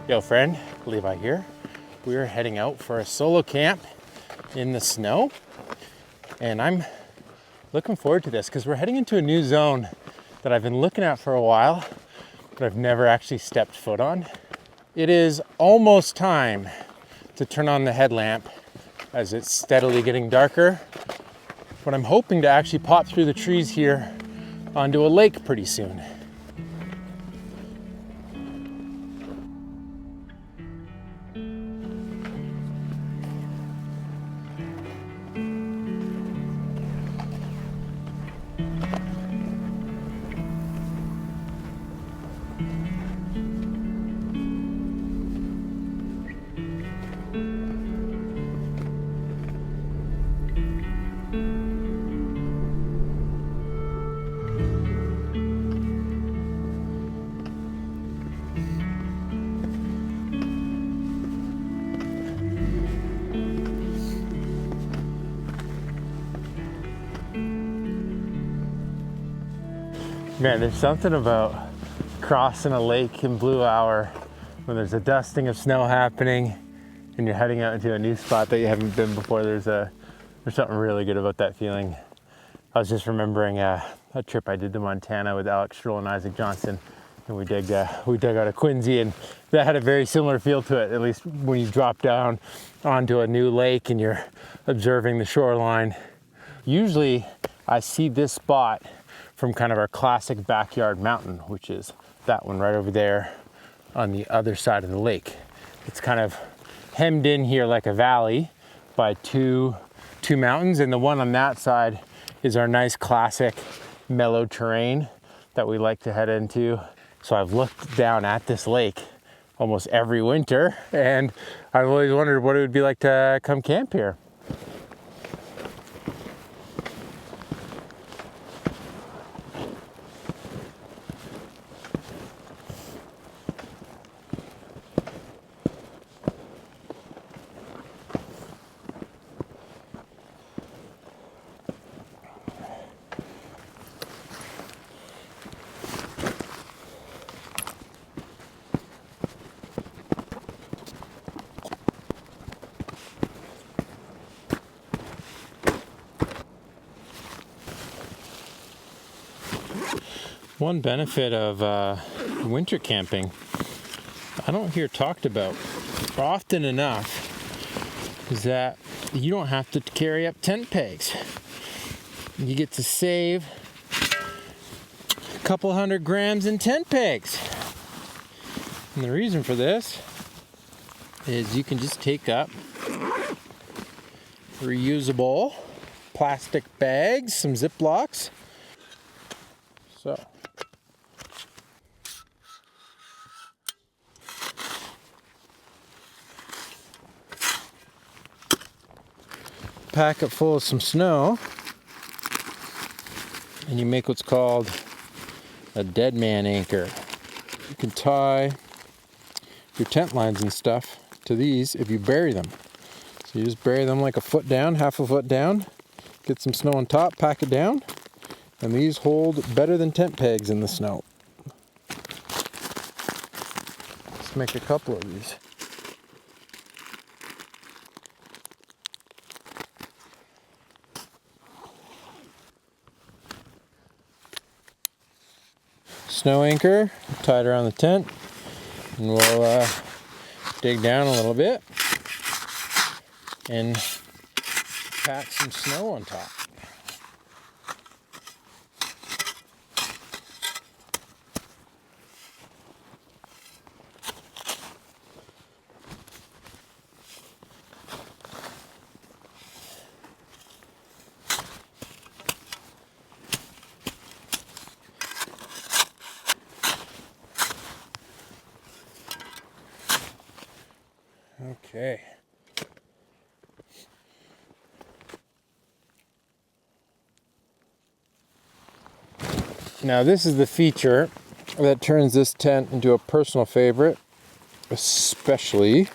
Yo friend, Levi here. We're heading out for a solo camp in the snow, and I'm looking forward to this because we're heading into a new zone that I've been looking at for a while, but I've never actually stepped foot on. It is almost time to turn on the headlamp as it's steadily getting darker, but I'm hoping to actually pop through the trees here onto a lake pretty soon. Man, there's something about crossing a lake in blue hour when there's a dusting of snow happening and you're heading out into a new spot that you haven't been before. There's something really good about that feeling. I was just remembering a trip I did to Montana with Alex Stroll and Isaac Johnson, and we dug out of Quincy, and that had a very similar feel to it, at least when you drop down onto a new lake and you're observing the shoreline. Usually I see this spot from kind of our classic backyard mountain, which is that one right over there on the other side of the lake. It's kind of hemmed in here like a valley by two mountains, and the one on that side is our nice classic mellow terrain that we like to head into. So I've looked down at this lake almost every winter, and I've always wondered what it would be like to come camp here. One benefit of winter camping I don't hear talked about often enough is that you don't have to carry up tent pegs. You get to save a couple 100 grams in tent pegs. And the reason for this is you can just take up reusable plastic bags, some Ziplocs. So pack it full of some snow, and you make what's called a dead man anchor. You can tie your tent lines and stuff to these if you bury them. So you just bury them like a foot down, half a foot down, get some snow on top, pack it down, and these hold better than tent pegs in the snow. Let's make a couple of these. Snow anchor, tie it around the tent, and we'll dig down a little bit and pack some snow on top. Okay. Now this is the feature that turns this tent into a personal favorite, especially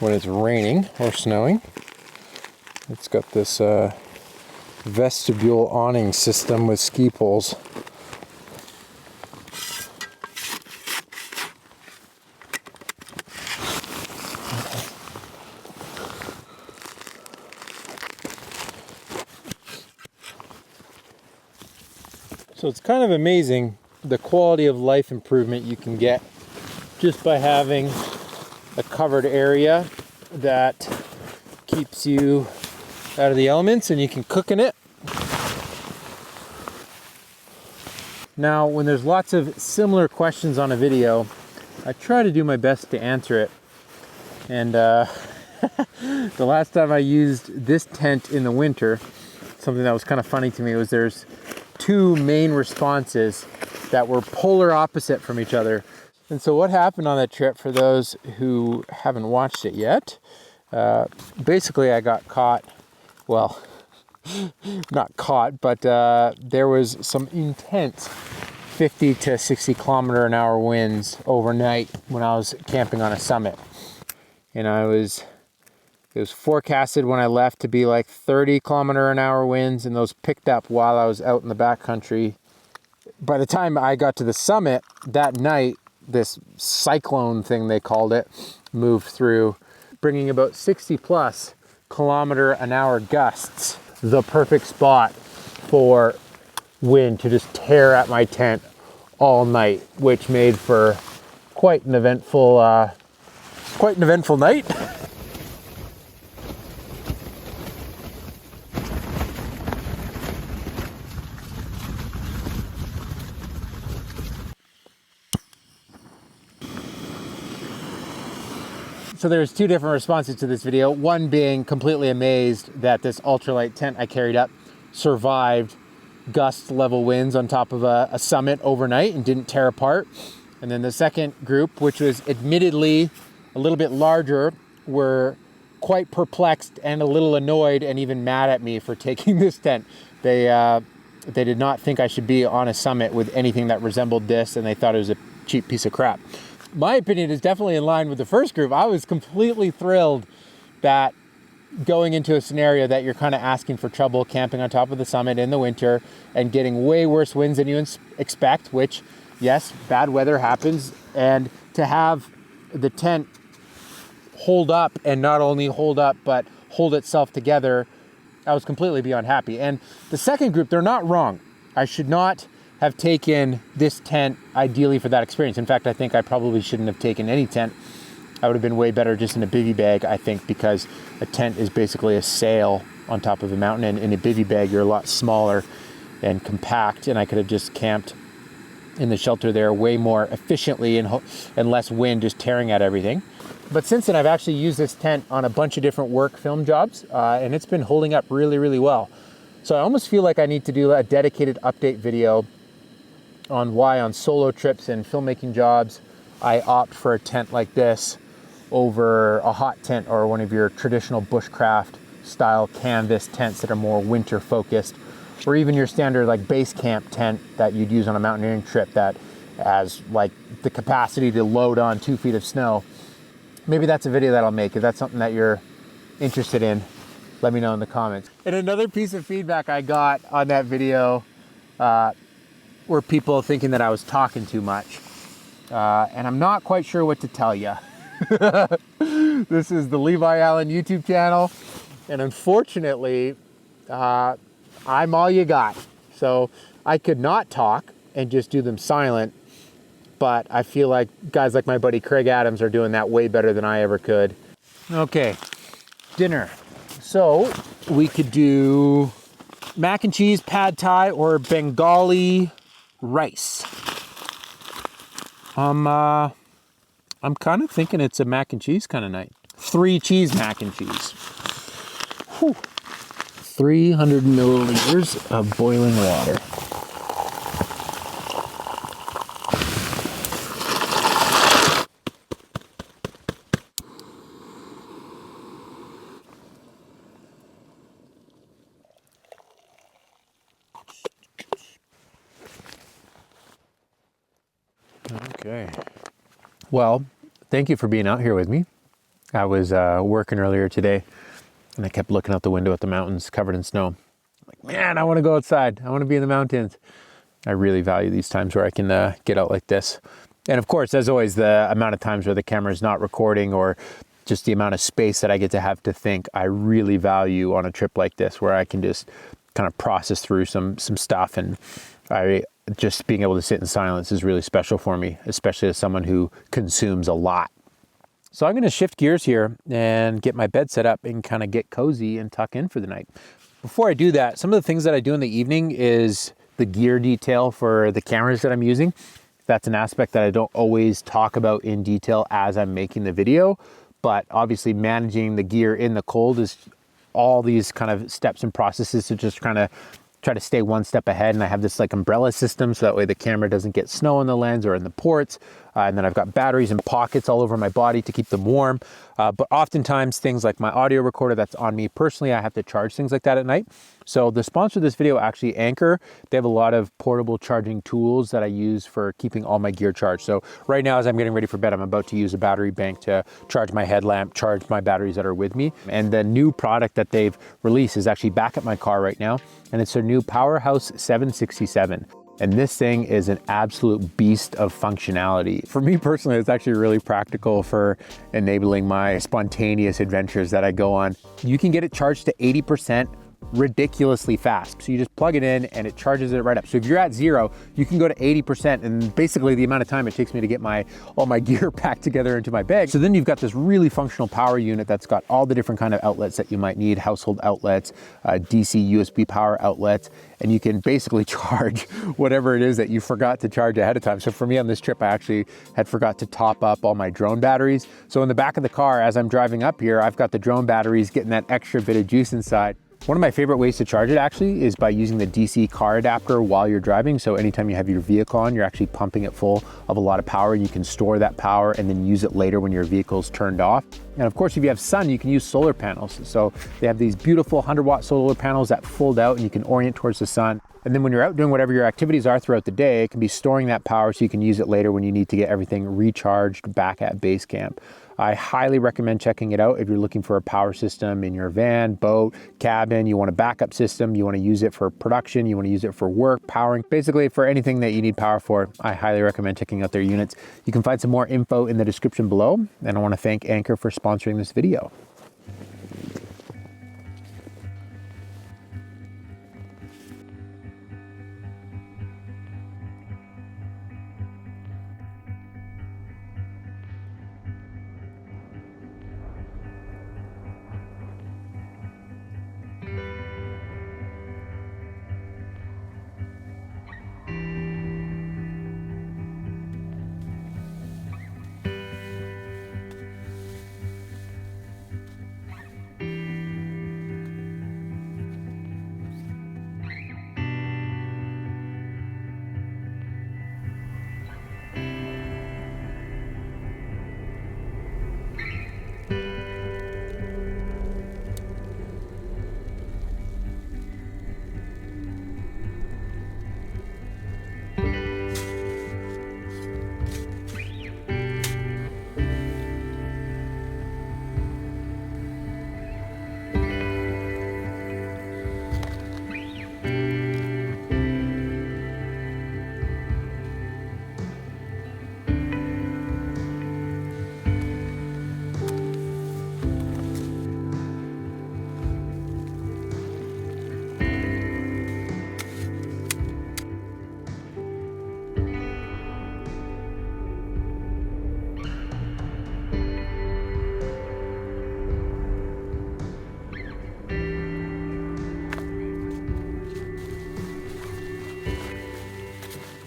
when it's raining or snowing. It's got this vestibule awning system with ski poles. So it's kind of amazing the quality of life improvement you can get just by having a covered area that keeps you out of the elements and you can cook in it. Now, when there's lots of similar questions on a video, I try to do my best to answer it. And the last time I used this tent in the winter, something that was kind of funny to me was there's two main responses that were polar opposite from each other. And so what happened on that trip, for those who haven't watched it yet, basically I got caught, well, not caught, but there was some intense 50 to 60 kilometer an hour winds overnight when I was camping on a summit. And it was forecasted when I left to be like 30 kilometer an hour winds, and those picked up while I was out in the backcountry. By the time I got to the summit that night, this cyclone thing they called it moved through, bringing about 60 plus kilometer an hour gusts. The perfect spot for wind to just tear at my tent all night, which made for quite an eventful night. So there's two different responses to this video. One being completely amazed that this ultralight tent I carried up survived gust level winds on top of a summit overnight and didn't tear apart. And then the second group, which was admittedly a little bit larger, were quite perplexed and a little annoyed and even mad at me for taking this tent. They did not think I should be on a summit with anything that resembled this, and they thought it was a cheap piece of crap. My opinion is definitely in line with the first group. I was completely thrilled that going into a scenario that you're kind of asking for trouble camping on top of the summit in the winter and getting way worse winds than you expect, which, yes, bad weather happens, and to have the tent hold up, and not only hold up, but hold itself together, I was completely beyond happy. And the second group, they're not wrong. I should not have taken this tent ideally for that experience. In fact, I think I probably shouldn't have taken any tent. I would have been way better just in a bivy bag, I think, because a tent is basically a sail on top of a mountain, and in a bivy bag you're a lot smaller and compact, and I could have just camped in the shelter there way more efficiently and less wind just tearing at everything. But since then, I've actually used this tent on a bunch of different work film jobs, and it's been holding up really, really well. So I almost feel like I need to do a dedicated update video on why on solo trips and filmmaking jobs I opt for a tent like this over a hot tent or one of your traditional bushcraft style canvas tents that are more winter focused, or even your standard like base camp tent that you'd use on a mountaineering trip that has like the capacity to load on 2 feet of snow. Maybe that's a video that I'll make. If that's something that you're interested in, let me know in the comments. And another piece of feedback I got on that video were people thinking that I was talking too much. And I'm not quite sure what to tell you. This is the Levi Allen YouTube channel, and unfortunately, I'm all you got. So I could not talk and just do them silent, but I feel like guys like my buddy Craig Adams are doing that way better than I ever could. Okay, dinner. So we could do mac and cheese, pad thai, or Bengali rice. I'm kind of thinking it's a mac and cheese kind of night. 3 cheese mac and cheese. Whew. 300 milliliters of boiling water. Okay. Well, thank you for being out here with me. I was working earlier today, and I kept looking out the window at the mountains covered in snow. Like, man, I want to go outside. I want to be in the mountains. I really value these times where I can get out like this. And of course, as always, the amount of times where the camera is not recording, or just the amount of space that I get to have to think, I really value on a trip like this, where I can just kind of process through some stuff and Just being able to sit in silence is really special for me, especially as someone who consumes a lot. So I'm going to shift gears here and get my bed set up and kind of get cozy and tuck in for the night. Before I do that, some of the things that I do in the evening is the gear detail for the cameras that I'm using. That's an aspect that I don't always talk about in detail as I'm making the video, but obviously managing the gear in the cold is all these kind of steps and processes to just kind of try to stay one step ahead. And I have this like umbrella system so that way the camera doesn't get snow in the lens or in the ports. And then I've got batteries and pockets all over my body to keep them warm. But oftentimes things like my audio recorder that's on me personally, I have to charge things like that at night. So the sponsor of this video, actually Anchor, they have a lot of portable charging tools that I use for keeping all my gear charged. So right now, as I'm getting ready for bed, I'm about to use a battery bank to charge my headlamp, charge my batteries that are with me. And the new product that they've released is actually back at my car right now. And it's their new Powerhouse 767. And this thing is an absolute beast of functionality. For me personally, it's actually really practical for enabling my spontaneous adventures that I go on. You can get it charged to 80% ridiculously fast. So you just plug it in and it charges it right up. So if you're at 0, you can go to 80% and basically the amount of time it takes me to get all my gear packed together into my bag. So then you've got this really functional power unit that's got all the different kind of outlets that you might need, household outlets, DC USB power outlets, and you can basically charge whatever it is that you forgot to charge ahead of time. So for me on this trip, I actually had forgot to top up all my drone batteries. So in the back of the car, as I'm driving up here, I've got the drone batteries getting that extra bit of juice inside. One of my favorite ways to charge it actually is by using the DC car adapter while you're driving. So anytime you have your vehicle on, you're actually pumping it full of a lot of power. You can store that power and then use it later when your vehicle's turned off. And of course, if you have sun, you can use solar panels. So they have these beautiful 100-watt solar panels that fold out and you can orient towards the sun. And then when you're out doing whatever your activities are throughout the day, it can be storing that power so you can use it later when you need to get everything recharged back at base camp. I highly recommend checking it out if you're looking for a power system in your van, boat, cabin. You want a backup system, you want to use it for production, you want to use it for work, powering, basically for anything that you need power for. I highly recommend checking out their units. You can find some more info in the description below. And I want to thank Anchor for sponsoring this video.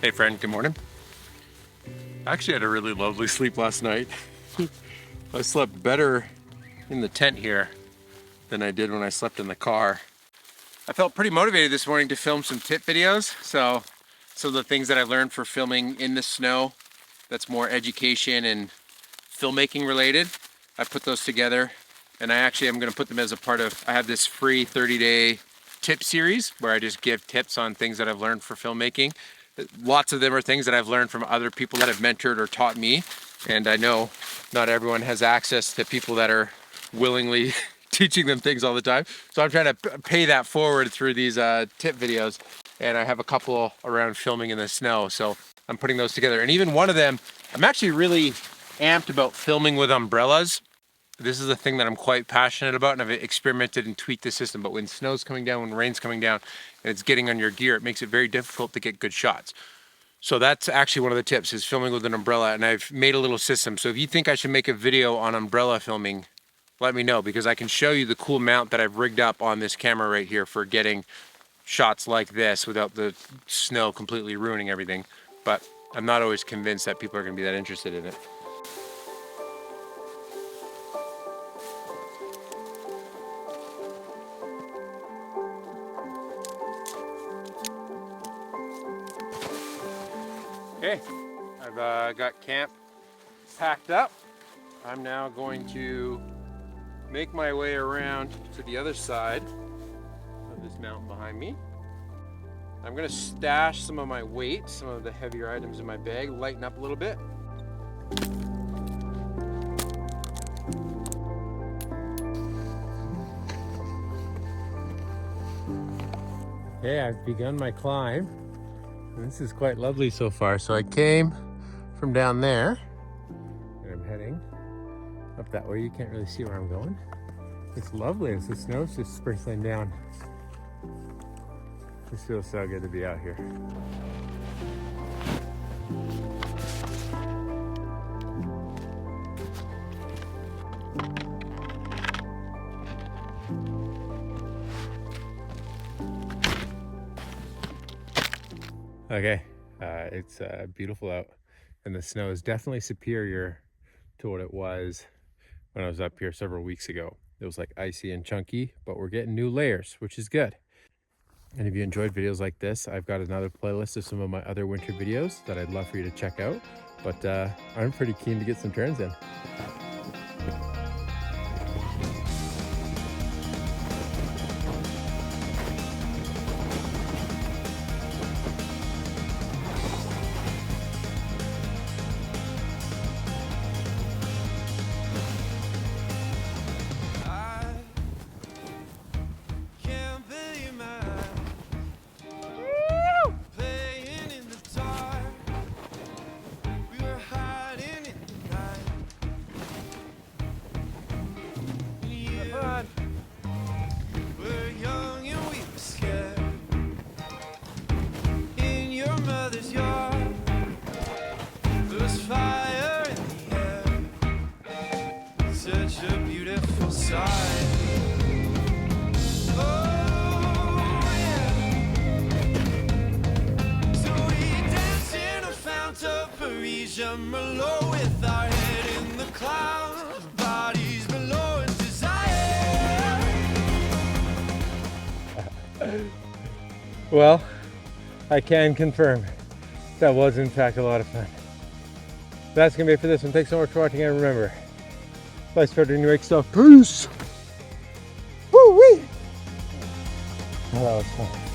Hey friend, good morning. I actually had a really lovely sleep last night. I slept better in the tent here than I did when I slept in the car. I felt pretty motivated this morning to film some tip videos. So some of the things that I learned for filming in the snow, that's more education and filmmaking related, I put those together. And I actually am gonna put them as a part of, I have this free 30-day tip series where I just give tips on things that I've learned for filmmaking. Lots of them are things that I've learned from other people that have mentored or taught me. And I know not everyone has access to people that are willingly teaching them things all the time. So I'm trying to pay that forward through these tip videos. And I have a couple around filming in the snow. So I'm putting those together. And even one of them, I'm actually really amped about filming with umbrellas. this is a thing that I'm quite passionate about, and I've experimented and tweaked the system. But when snow's coming down, when rain's coming down, and it's getting on your gear, it makes it very difficult to get good shots. So that's actually one of the tips, is filming with an umbrella, and I've made a little system. So if you think I should make a video on umbrella filming, let me know, because I can show you the cool mount that I've rigged up on this camera right here for getting shots like this without the snow completely ruining everything. But I'm not always convinced that people are going to be that interested in it. Okay, I've got camp packed up. I'm now going to make my way around to the other side of this mountain behind me. I'm gonna stash some of my weight, some of the heavier items in my bag, lighten up a little bit. Okay, I've begun my climb. And this is quite lovely so far. So I came from down there, and I'm heading up that way. You can't really see where I'm going. It's lovely as the snow's just sprinkling down. This feels so good to be out here. Okay, it's beautiful out, and the snow is definitely superior to what it was when I was up here several weeks ago. It was like icy and chunky, but we're getting new layers, which is good. And if you enjoyed videos like this, I've got another playlist of some of my other winter videos that I'd love for you to check out. But I'm pretty keen to get some turns in. With our head in the clouds, bodies below in desire. Well, I can confirm that was in fact a lot of fun. That's gonna be it for this one. Thanks so much for watching, and remember, life's better than you make stuff. Peace! Woo-wee! Oh, that was fun.